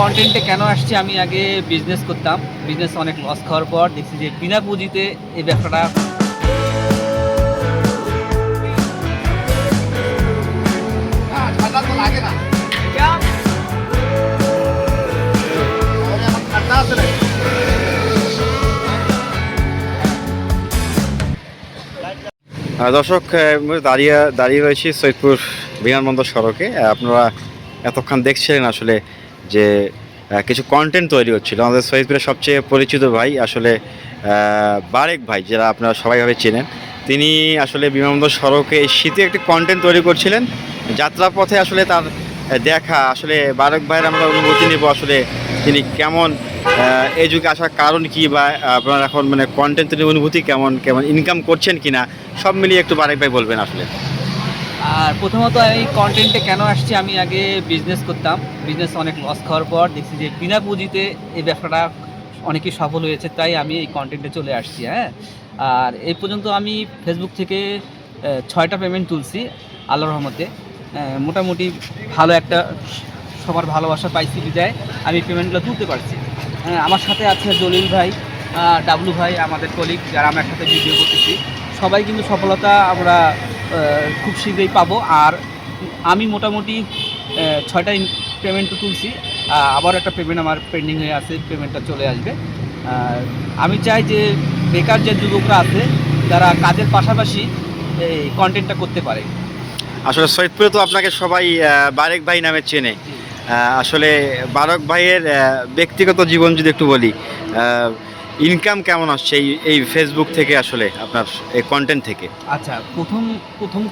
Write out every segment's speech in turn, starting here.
কন্টেন্টে কেন আসছি? আমি আগে বিজনেস করতাম। বিজনেস অনেক লস খাওয়ার পর দেখছি যে বিনা পুঁজিতে এই ব্যবসাটা ঠান্ডা তো লাগে না। ঠান্ডা আছে নাকি? দর্শক, দাঁড়িয়ে দাঁড়িয়ে রয়েছি সৈয়দপুর বিমানবন্দর সড়কে। আপনারা এতক্ষণ দেখছিলেন আসলে যে কিছু কন্টেন্ট তৈরি হচ্ছিল। আমাদের সৈয়দপুরের সবচেয়ে পরিচিত ভাই আসলে বারেক ভাই, যারা আপনারা সবাইভাবে চেনেন, তিনি আসলে বিমানবন্দর সড়কে এই শীতে একটি কন্টেন্ট তৈরি করছিলেন। যাত্রাপথে আসলে তার দেখা, আসলে বারেক ভাইয়ের আমরা অনুভূতি নেব, আসলে তিনি কেমন, এই যুগে আসার কারণ কি, বা আপনার এখন মানে কন্টেন্টের অনুভূতি কেমন, কেমন ইনকাম করছেন কিনা, সব মিলিয়ে একটু বারেক ভাই বলবেন আসলে। আর প্রথমত এই কন্টেন্টে কেন আসছি? আমি আগে বিজনেস করতাম। বিজনেস অনেক লস খাওয়ার পর দেখছি যে বিনা পুঁজিতে এই ব্যবসাটা অনেকেই সফল হয়েছে, তাই আমি এই কন্টেন্টে চলে আসছি। হ্যাঁ, আর এই পর্যন্ত আমি ফেসবুক থেকে 6টা পেমেন্ট তুলছি আল্লাহর রহমতে। মোটামুটি ভালো একটা সবার ভালোবাসা পাইছি বিদায় আমি পেমেন্টগুলো তুলতে পারছি। আমার সাথে আছে জলিল ভাই, ডাবলু ভাই, আমাদের কলিগ, যারা আমরা একসাথে ভিডিও করতেছি। সবাই কিন্তু সফলতা আমরা খুব শীঘ্রই পাবো। আর আমি মোটামুটি 6টা পেমেন্ট তো তুলছি, আবার একটা পেমেন্ট আমার পেন্ডিং হয়ে আছে, পেমেন্টটা চলে আসবে। আর আমি চাই যে বেকার যে যুবকরা আছে, যারা কাজের পাশাপাশি এই কন্টেন্টটা করতে পারে। আসলে সৈয়দপুরে তো আপনাকে সবাই বারেক ভাই নামে চেনে। আসলে বারেক ভাইয়ের ব্যক্তিগত জীবন যদি একটু বলি, ইনকাম কেমন আসছে এই ফেসবুক থেকে, আসলে আপনার এই কন্টেন্ট থেকে? আচ্ছা, প্রথম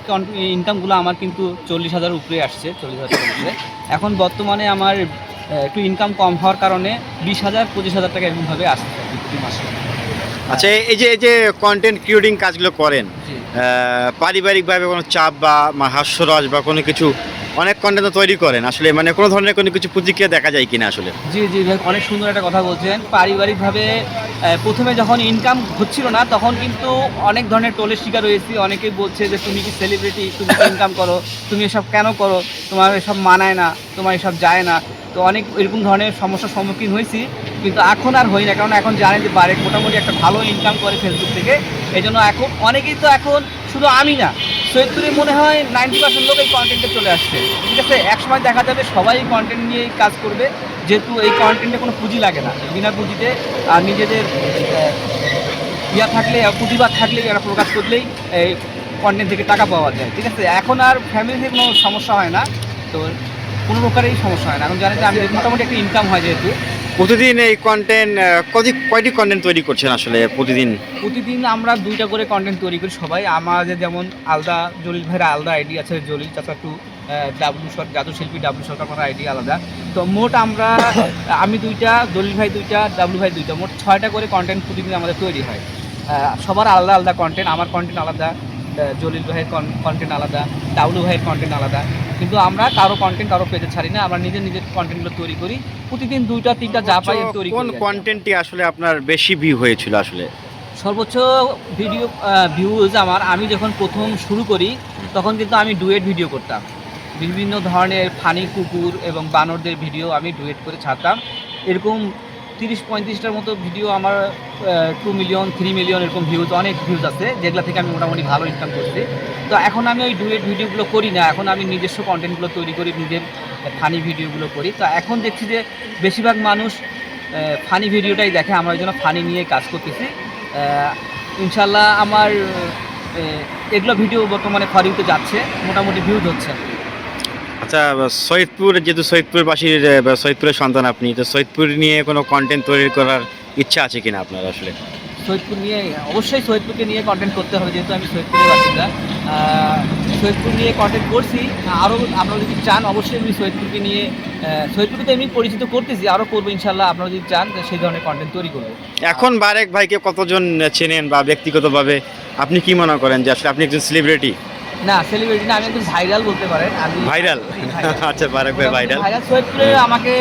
ইনকামগুলো আমার কিন্তু 40,000 উপরে আসছে, 40,000 উপরে। এখন বর্তমানে আমার একটু ইনকাম কম হওয়ার কারণে 20,000 25,000 টাকা এরকমভাবে আসছে প্রতি মাসে। আচ্ছা, এই যে কন্টেন্ট ক্রিয়েটিং কাজগুলো করেন, জি। পারিবারিকভাবে কোনো চাপ বা হাস্যরস বা কোনো কিছু, অনেক কন্টেন্ট তৈরি করেন, আসলে মানে কোনো ধরনের কোনো কিছু প্রতিক্রিয়া দেখা যায় কিনা আসলে? জি জি ভাই, অনেক সুন্দর একটা কথা বলছেন। পারিবারিকভাবে প্রথমে যখন ইনকাম হচ্ছিল না, তখন কিন্তু অনেক ধরনের টোলের শিকার হয়েছি। অনেকেই বলছে যে তুমি কি সেলিব্রিটি, তুমি ইনকাম করো, তুমি এসব কেন করো, তোমার এসব মানায় না, তোমার এসব যায় না। তো অনেক এরকম ধরনের সমস্যার সম্মুখীন হয়েছি, কিন্তু এখন আর হই না, কারণ এখন জানেন যে বারেক মোটামুটি একটা ভালো ইনকাম করে ফেসবুক থেকে। এই জন্য এখন অনেকেই তো, এখন শুধু আমি না, সৈয়দপুরে মনে হয় 90% লোক এই কন্টেন্টে চলে আসছে। ঠিক আছে, একসময় দেখা যাবে সবাই কন্টেন্ট নিয়েই কাজ করবে, যেহেতু এই কন্টেন্টে কোনো পুঁজি লাগে না, বিনা পুঁজিতে আর নিজেদের ইয়া থাকলে, প্রতিভা থাকলে, এরা প্রকাশ করলেই এই কন্টেন্ট থেকে টাকা পাওয়া যায়। ঠিক আছে, এখন আর ফ্যামিলি থেকে কোনো সমস্যা হয় না, তো কোনো প্রকারেই সমস্যা হয় না। এখন জানেন যে আমি মোটামুটি একটা ইনকাম হয় যেহেতু। প্রতিদিন এই কন্টেন্ট কয়টি কন্টেন্ট তৈরি করছেন আসলে প্রতিদিন? প্রতিদিন আমরা 2টা করে কন্টেন্ট তৈরি করি সবাই। আমাদের যেমন আলাদা, জলিল ভাইয়ের আলাদা আইডি আছে, জলিল চাচা টু, ডাবলু সরকার, জাদু শিল্পী ডাবলু সরকার, আমার আইডি আলাদা। তো মোট আমরা, আমি 2টা, জলিল ভাই 2টা, ডাবলু ভাই 2টা, মোট 6টা করে কন্টেন্ট প্রতিদিন আমাদের তৈরি হয়। সবার আলাদা আলাদা কন্টেন্ট, আমার কন্টেন্ট আলাদা, জলিল ভাইয়ের কন্টেন্ট আলাদা, ডাবলু ভাইয়ের কন্টেন্ট আলাদা। কিন্তু আমরা কারো কন্টেন্ট কারো পেজে ছাড়ি না, আমরা নিজের নিজের কন্টেন্টগুলো তৈরি করি। প্রতিদিন 2টা 3টা যা পাই তৈরি করি। কোন কন্টেন্টটি আসলে আপনার বেশি ভিউ হয়েছিল আসলে? সর্বোচ্চ ভিডিও ভিউজ আমার, আমি যখন প্রথম শুরু করি তখন কিন্তু আমি ডুয়েট ভিডিও করতাম। বিভিন্ন ধরনের ফানি কুকুর এবং বানরদের ভিডিও আমি ডুয়েট করে ছাড়তাম। এরকম 30-35টার মতো ভিডিও আমার 2 মিলিয়ন 3 মিলিয়ন এরকম ভিউজ, অনেক ভিউজ আছে, যেগুলো থেকে আমি মোটামুটি ভালো ইনকাম করছি। তো এখন আমি ওই ডুয়েট ভিডিওগুলো করি না, এখন আমি নিজস্ব কন্টেন্টগুলো তৈরি করি, নিজের ফানি ভিডিওগুলো করি। তো এখন দেখছি যে বেশিরভাগ মানুষ ফানি ভিডিওটাই দেখে, আমরা ওই জন্য ফানি নিয়ে কাজ করতেছি। ইনশাল্লাহ আমার এগুলো ভিডিও বর্তমানে ফরিউতে যাচ্ছে, মোটামুটি ভিউজ হচ্ছে। আচ্ছা, সৈয়দপুর, যেহেতু সৈয়দপুরবাসীর বা সৈয়দপুরের সন্তান আপনি, তো সৈয়দপুর নিয়ে কোনো কন্টেন্ট তৈরি করার ইচ্ছা আছে কিনা আপনার আসলে? সৈয়দপুর নিয়ে অবশ্যই, সৈয়দপুরকে নিয়ে কন্টেন্ট করতে হবে, যেহেতু আমি সৈয়দপুরের বাসিন্দা। সৈয়দপুর নিয়ে কন্টেন্ট করছি, আরও আপনারা যদি চান অবশ্যই আমি সৈয়দপুরকে নিয়ে, সৈয়দপুরকে তো এমনি পরিচিত করতেছি, আরও করবো ইনশাল্লাহ। আপনারা যদি চান সেই ধরনের কন্টেন্ট তৈরি করবো। এখন বারেক ভাইকে কতজন চেনেন, বা ব্যক্তিগতভাবে আপনি কি মনে করেন যে আসলে আপনি একজন সেলিব্রিটি? না, সেলিব্রিটি না, আমি একজন ভাইরাল বলতে পারেন। আমি ভাইরাল? আচ্ছা, বারেক ভাই ভাইরাল। সৈয়দপুরে আমাকে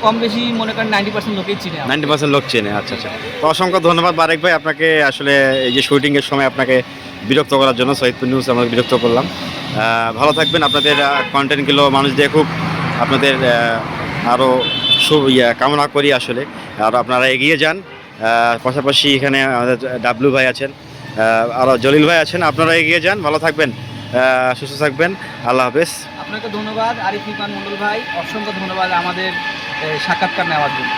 কম বেশি মনে করেন 90% লোকেই চিনে, 90% লোক চেনে। আচ্ছা আচ্ছা, তো অসংখ্য ধন্যবাদ বারেক ভাই আপনাকে, আসলে এই যে শুটিংয়ের সময় আপনাকে বিরক্ত করার জন্য। সৈয়দপুর নিউজ আমরা বিরক্ত করলাম। ভালো থাকবেন, আপনাদের কন্টেন্টগুলো মানুষ দেখুক, আপনাদের আরও কামনা করি আসলে। আর আপনারা এগিয়ে যান। পাশাপাশি এখানে আমাদের ডাবলু ভাই আছেন, আরও জলিল ভাই আছেন। আপনারা এগিয়ে যান, ভালো থাকবেন, সুস্থ থাকবেন। আল্লাহ হাফেজ। আপনাকে ধন্যবাদ আরিফ ইরফান মন্ডল ভাই, অসংখ্য ধন্যবাদ আমাদের সাক্ষাৎকার নেওয়ার জন্য।